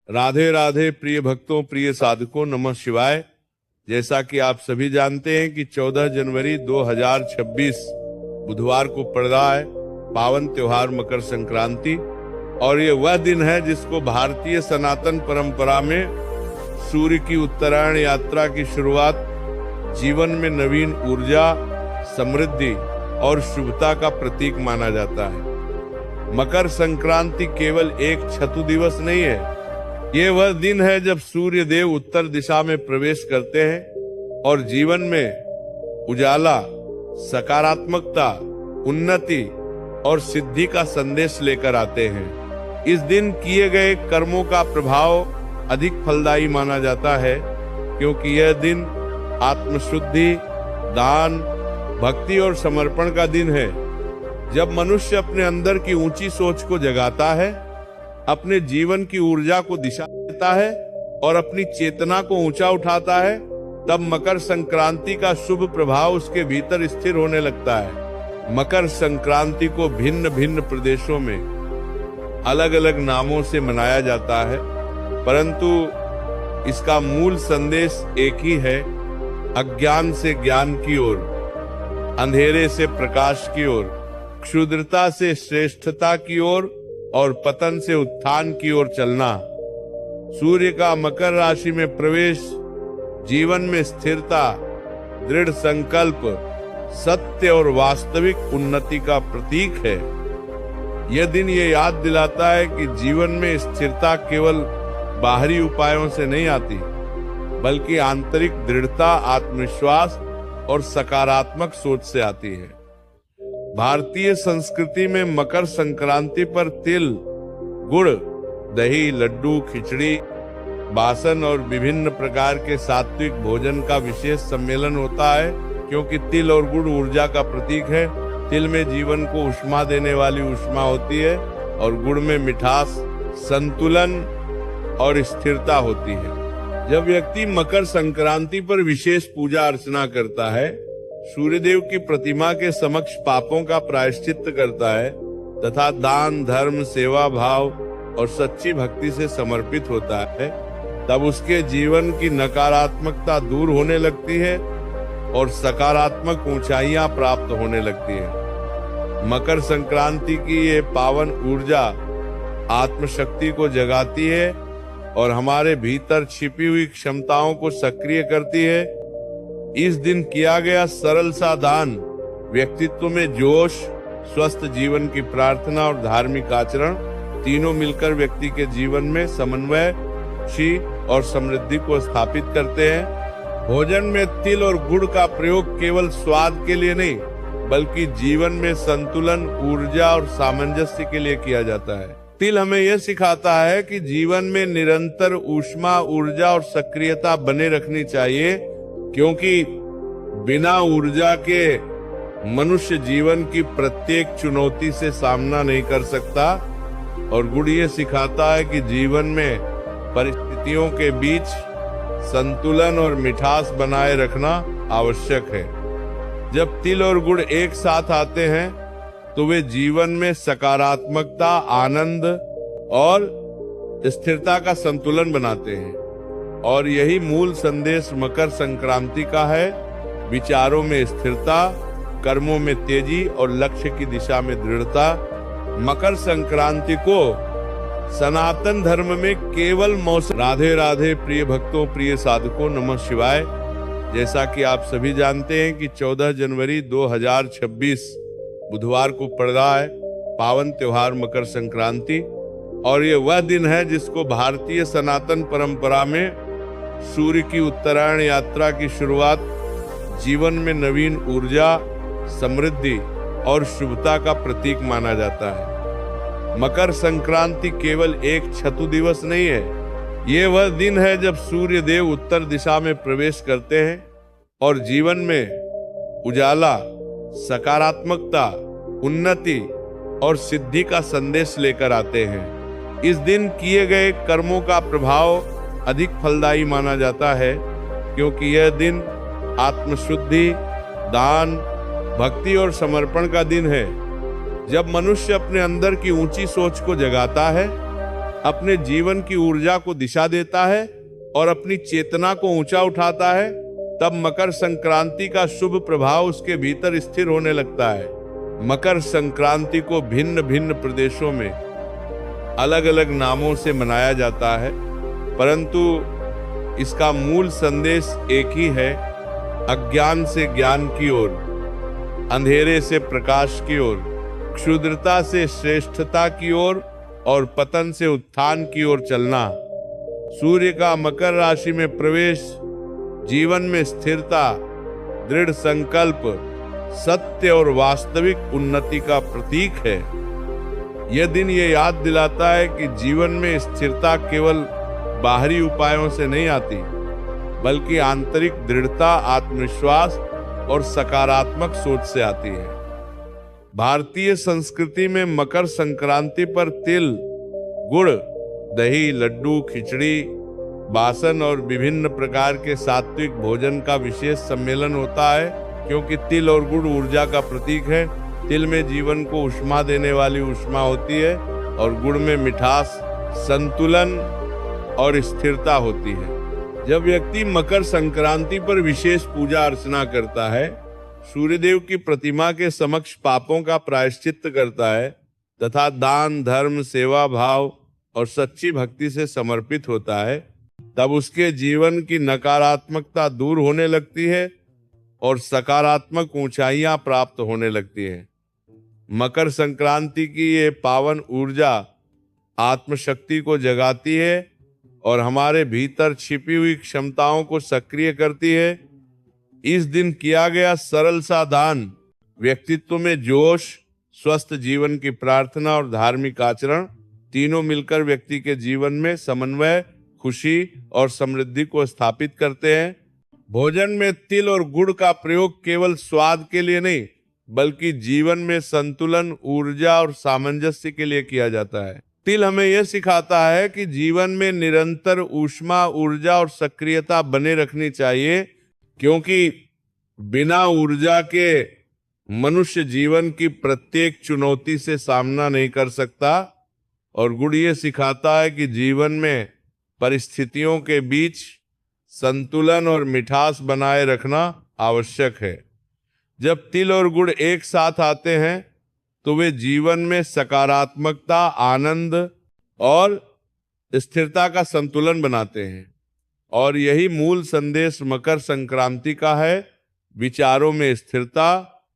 राधे राधे प्रिय भक्तों, प्रिय साधकों, नमः शिवाय। जैसा कि आप सभी जानते हैं कि 14 जनवरी 2026 बुधवार को पड़ रहा है पावन त्योहार मकर संक्रांति। और ये वह दिन है जिसको भारतीय सनातन परंपरा में सूर्य की उत्तरायण यात्रा की शुरुआत, जीवन में नवीन ऊर्जा, समृद्धि और शुभता का प्रतीक माना जाता है। मकर संक्रांति केवल एक छठु दिवस नहीं है, ये वह दिन है जब सूर्य देव उत्तर दिशा में प्रवेश करते हैं और जीवन में उजाला, सकारात्मकता, उन्नति और सिद्धि का संदेश लेकर आते हैं। इस दिन किए गए कर्मों का प्रभाव अधिक फलदायी माना जाता है, क्योंकि यह दिन आत्मशुद्धि, दान, भक्ति और समर्पण का दिन है। जब मनुष्य अपने अंदर की ऊंची सोच को जगाता है, अपने जीवन की ऊर्जा को दिशा देता है और अपनी चेतना को ऊंचा उठाता है, तब मकर संक्रांति का शुभ प्रभाव उसके भीतर स्थिर होने लगता है। मकर संक्रांति को भिन्न भिन्न प्रदेशों में अलग अलग नामों से मनाया जाता है, परंतु इसका मूल संदेश एक ही है: अज्ञान से ज्ञान की ओर, अंधेरे से प्रकाश की ओर, क्षुद्रता से श्रेष्ठता की ओर और पतन से उत्थान की ओर चलना। सूर्य का मकर राशि में प्रवेश जीवन में स्थिरता, दृढ़ संकल्प, सत्य और वास्तविक उन्नति का प्रतीक है। यह दिन ये याद दिलाता है कि जीवन में स्थिरता केवल बाहरी उपायों से नहीं आती, बल्कि आंतरिक दृढ़ता, आत्मविश्वास और सकारात्मक सोच से आती है। भारतीय संस्कृति में मकर संक्रांति पर तिल, गुड़, दही, लड्डू, खिचड़ी, बासन और विभिन्न प्रकार के सात्विक भोजन का विशेष सम्मेलन होता है, क्योंकि तिल और गुड़ ऊर्जा का प्रतीक है। तिल में जीवन को ऊष्मा देने वाली ऊष्मा होती है और गुड़ में मिठास, संतुलन और स्थिरता होती है। जब व्यक्ति मकर संक्रांति पर विशेष पूजा अर्चना करता है, सूर्यदेव की प्रतिमा के समक्ष पापों का प्रायश्चित्त करता है तथा दान, धर्म, सेवा भाव और सच्ची भक्ति से समर्पित होता है, तब उसके जीवन की नकारात्मकता दूर होने लगती है और सकारात्मक ऊंचाइयां प्राप्त होने लगती है। मकर संक्रांति की ये पावन ऊर्जा आत्मशक्ति को जगाती है और हमारे भीतर छिपी हुई क्षमताओं को सक्रिय करती है। इस दिन किया गया सरल सा दान व्यक्तित्व में जोश, स्वस्थ जीवन की प्रार्थना और धार्मिक आचरण तीनों मिलकर व्यक्ति के जीवन में समन्वय, खुशी और समृद्धि को स्थापित करते हैं। भोजन में तिल और गुड़ का प्रयोग केवल स्वाद के लिए नहीं, बल्कि जीवन में संतुलन, ऊर्जा और सामंजस्य के लिए किया जाता है। तिल हमें यह सिखाता है कि जीवन में निरंतर ऊष्मा, ऊर्जा और सक्रियता बने रखनी चाहिए, क्योंकि बिना ऊर्जा के मनुष्य जीवन की प्रत्येक चुनौती से सामना नहीं कर सकता। और गुड़ ये सिखाता है कि जीवन में परिस्थितियों के बीच संतुलन और मिठास बनाए रखना आवश्यक है। जब तिल और गुड़ एक साथ आते हैं तो वे जीवन में सकारात्मकता, आनंद और स्थिरता का संतुलन बनाते हैं। और यही मूल संदेश मकर संक्रांति का है: विचारों में स्थिरता, कर्मों में तेजी और लक्ष्य की दिशा में दृढ़ता। मकर संक्रांति को सनातन धर्म में केवल मौसम। राधे राधे प्रिय भक्तों, प्रिय साधकों, नमः शिवाय। जैसा कि आप सभी जानते हैं कि 14 जनवरी 2026 बुधवार को पड़ रहा है पावन त्योहार मकर संक्रांति। और ये वह दिन है जिसको भारतीय सनातन परंपरा में सूर्य की उत्तरायण यात्रा की शुरुआत, जीवन में नवीन ऊर्जा, समृद्धि और शुभता का प्रतीक माना जाता है। मकर संक्रांति केवल एक छठु दिवस नहीं है, ये वह दिन है जब सूर्य देव उत्तर दिशा में प्रवेश करते हैं और जीवन में उजाला, सकारात्मकता, उन्नति और सिद्धि का संदेश लेकर आते हैं। इस दिन किए गए कर्मों का प्रभाव अधिक फलदायी माना जाता है, क्योंकि यह दिन आत्मशुद्धि, दान, भक्ति और समर्पण का दिन है। जब मनुष्य अपने अंदर की ऊंची सोच को जगाता है, अपने जीवन की ऊर्जा को दिशा देता है और अपनी चेतना को ऊंचा उठाता है, तब मकर संक्रांति का शुभ प्रभाव उसके भीतर स्थिर होने लगता है। मकर संक्रांति को भिन्न भिन्न प्रदेशों में अलग अलग नामों से मनाया जाता है, परंतु इसका मूल संदेश एक ही है, अज्ञान से ज्ञान की ओर, अंधेरे से प्रकाश की ओर, क्षुद्रता से श्रेष्ठता की ओर और पतन से उत्थान की ओर चलना। सूर्य का मकर राशि में प्रवेश जीवन में स्थिरता, दृढ़ संकल्प, सत्य और वास्तविक उन्नति का प्रतीक है। यह दिन ये याद दिलाता है कि जीवन में स्थिरता केवल बाहरी उपायों से नहीं आती, बल्कि आंतरिक दृढ़ता, आत्मविश्वास और सकारात्मक सोच से आती है। भारतीय संस्कृति में मकर संक्रांति पर तिल, गुड़, दही, लड्डू, खिचड़ी, बासन और विभिन्न प्रकार के सात्विक भोजन का विशेष सम्मेलन होता है, क्योंकि तिल और गुड़ ऊर्जा का प्रतीक है। तिल में जीवन को ऊष्मा देने वाली ऊष्मा होती है और गुड़ में मिठास, संतुलन और स्थिरता होती है। जब व्यक्ति मकर संक्रांति पर विशेष पूजा अर्चना करता है, सूर्यदेव की प्रतिमा के समक्ष पापों का प्रायश्चित्त करता है तथा दान, धर्म, सेवा भाव और सच्ची भक्ति से समर्पित होता है, तब उसके जीवन की नकारात्मकता दूर होने लगती है और सकारात्मक ऊंचाइयां प्राप्त होने लगती है। मकर संक्रांति की ये पावन ऊर्जा आत्मशक्ति को जगाती है और हमारे भीतर छिपी हुई क्षमताओं को सक्रिय करती है। इस दिन किया गया सरल सा दान व्यक्तित्व में जोश, स्वस्थ जीवन की प्रार्थना और धार्मिक आचरण तीनों मिलकर व्यक्ति के जीवन में समन्वय, खुशी और समृद्धि को स्थापित करते हैं। भोजन में तिल और गुड़ का प्रयोग केवल स्वाद के लिए नहीं, बल्कि जीवन में संतुलन, ऊर्जा और सामंजस्य के लिए किया जाता है। तिल हमें यह सिखाता है कि जीवन में निरंतर ऊष्मा, ऊर्जा और सक्रियता बने रखनी चाहिए, क्योंकि बिना ऊर्जा के मनुष्य जीवन की प्रत्येक चुनौती से सामना नहीं कर सकता। और गुड़ ये सिखाता है कि जीवन में परिस्थितियों के बीच संतुलन और मिठास बनाए रखना आवश्यक है। जब तिल और गुड़ एक साथ आते हैं तो वे जीवन में सकारात्मकता, आनंद और स्थिरता का संतुलन बनाते हैं। और यही मूल संदेश मकर संक्रांति का है, विचारों में स्थिरता,